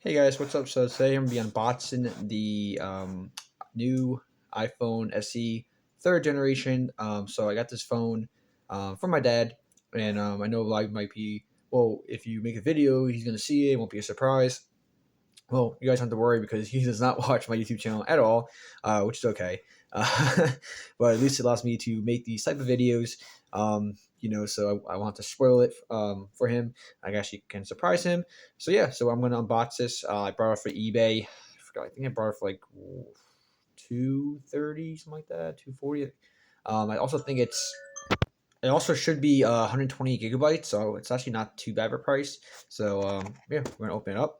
Hey guys, what's up? So today I'm gonna be unboxing the new iPhone SE third generation. So I got this phone from my dad, and I know live might be well. If you make a video, he's gonna see it. It won't be a surprise. Well, you guys don't have to worry because he does not watch my YouTube channel at all, which is okay. But at least it allows me to make these type of videos. So I want to spoil it for him. I actually can surprise him. So yeah, so I'm gonna unbox this. I brought it for eBay. I forgot. I think I brought it for like 230, something like that, 240. I also think it also should be 120 gigabytes, so it's actually not too bad of a price. So yeah, we're gonna open it up.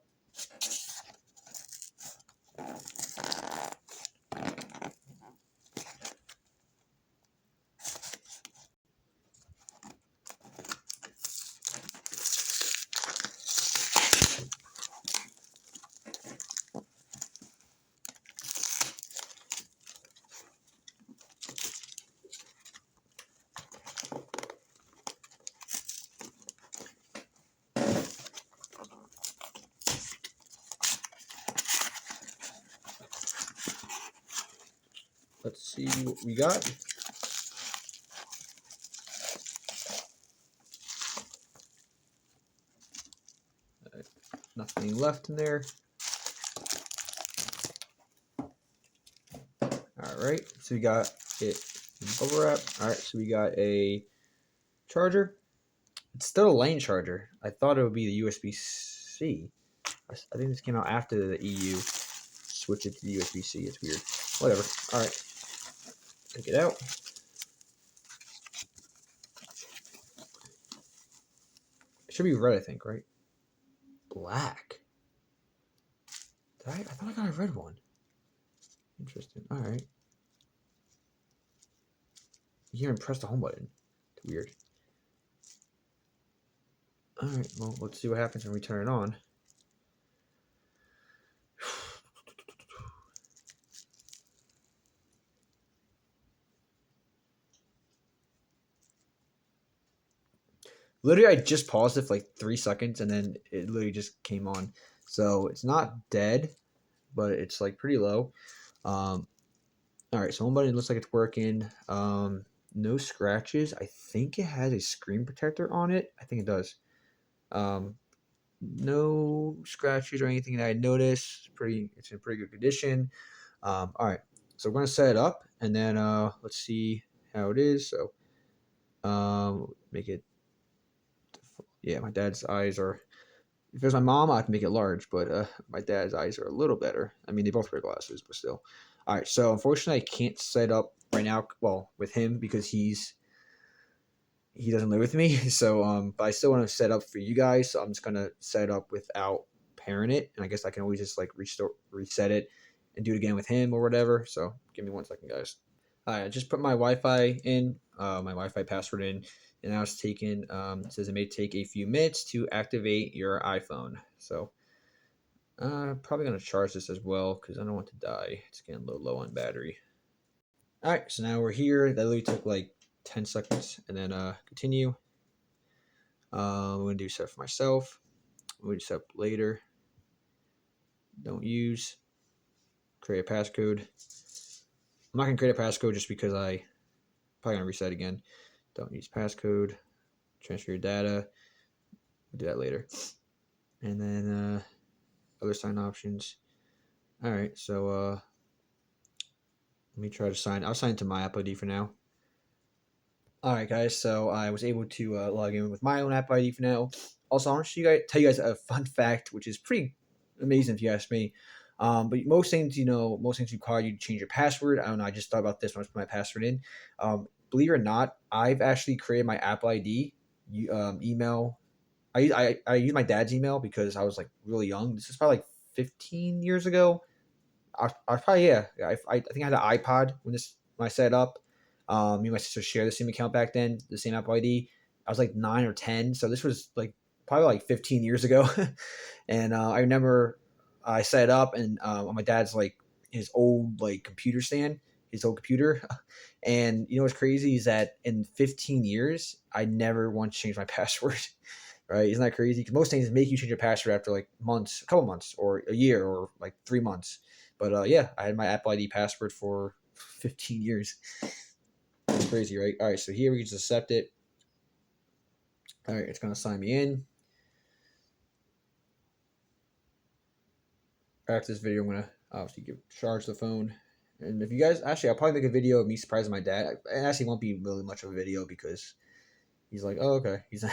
Let's see what we got. Nothing left in there. All right, so we got it in bubble wrap. All right, so we got a charger. It's still a lane charger. I thought it would be the USB-C. I think this came out after the EU switched it to the USB-C. It's weird. Whatever. All right, take it out. It should be red, I think, right? Black. I thought I got a red one. Interesting. All right. You can't even press the home button. It's weird. All right. Well, let's see what happens when we turn it on. Literally, I just paused it for like 3 seconds, and then it literally just came on. So it's not dead, but it's like pretty low. All right, so home button looks like it's working. No scratches. I think it has a screen protector on it. I think it does. Um, no scratches or anything that I noticed. It's in pretty good condition. All right, so we're gonna set it up, and then let's see how it is. So make it. Yeah, my dad's eyes are. If it was my mom, I'd make it large, but my dad's eyes are a little better. I mean, they both wear glasses, but still. All right, so unfortunately, I can't set up right now. Well, with him because he doesn't live with me. So, but I still want to set up for you guys. So I'm just gonna set it up without pairing it, and I guess I can always just like reset it, and do it again with him or whatever. So give me 1 second, guys. All right, I just put my Wi-Fi in, my Wi-Fi password in, and now it's taken. It says it may take a few minutes to activate your iPhone. So probably gonna charge this as well because I don't want to die. It's getting low on battery. All right, so now we're here. That literally took like 10 seconds, and then continue. I'm gonna do set for myself. We'll do set up later. Don't use. Create a passcode. I'm not gonna create a passcode just because I probably gonna reset again. Don't use passcode. Transfer your data. We'll do that later. And then other sign options. All right, so let me try to sign. I'll sign to my Apple ID for now. All right, guys. So I was able to log in with my own Apple ID for now. Also, I want to tell you guys a fun fact, which is pretty amazing if you ask me. But most things require you to change your password. I don't know. I just thought about this when I put my password in. Believe it or not, I've actually created my Apple ID email. I use my dad's email because I was like really young. This is probably like 15 years ago. I probably yeah. I think I had an iPod when I set it up. Me and my sister shared the same account back then, the same Apple ID. I was like 9 or 10, so this was like probably like 15 years ago. And I remember I set it up, and on my dad's like his old like computer stand, his old computer. And you know what's crazy is that in 15 years, I never once changed my password. right? Isn't that crazy? Because most things make you change your password after like months, a couple months, or a year, or like 3 months. But yeah, I had my Apple ID password for 15 years. That's crazy, right? All right, so here we can just accept it. All right, it's gonna sign me in. After this video, I'm gonna obviously charge the phone. And if you guys actually, I'll probably make a video of me surprising my dad. It actually won't be really much of a video because he's like, oh okay, he's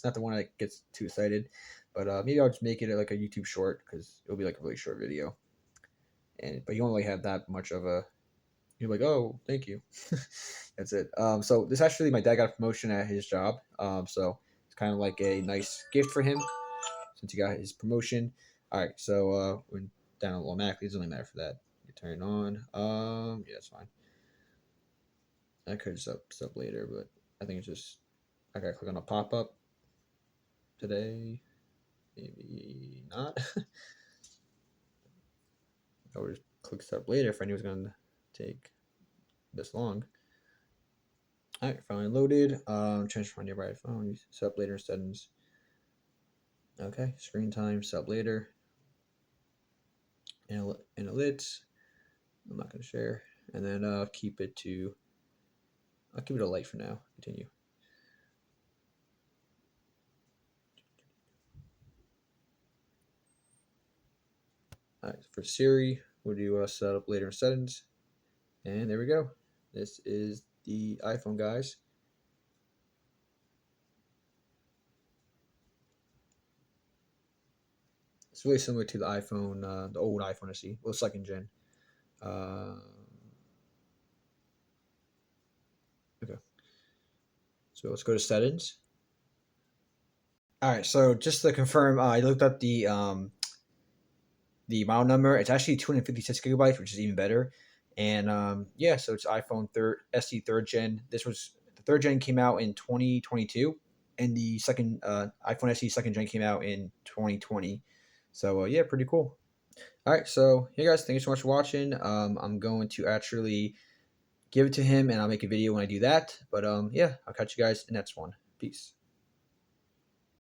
not the one that gets too excited. But maybe I'll just make it like a YouTube short because it'll be like a really short video. And but you won't really have that much of a. You're like, oh, thank you. That's it. So this actually, my dad got a promotion at his job. So it's kind of like a nice gift for him since he got his promotion. All right, so we're down automatically. It doesn't really matter for that. You turn it on. Yeah, that's fine. I could sub later, but I think it's just I gotta click on a pop up today. Maybe not. I would just click sub later if I knew it was gonna take this long. All right, finally loaded. Transfer my nearby phone. Sub later settings. Okay, screen time. Sub later. Analytics. I'm not gonna share, and then keep it to. I'll keep it a light for now. Continue. All right, for Siri, we'll do set up later in settings, and there we go. This is the iPhone, guys. It's really similar to the iPhone, the old iPhone SE, well, second gen. Okay, so let's go to settings. All right, so just to confirm, I looked up the model number. It's actually 256 gigabytes, which is even better. And yeah, so it's iPhone third SE third gen. This was the third gen came out in 2022, and the second iPhone SE second gen came out in 2020. So yeah, pretty cool. All right, so hey guys, thank you so much for watching. I'm going to actually give it to him, and I'll make a video when I do that. But yeah, I'll catch you guys in the next one. Peace.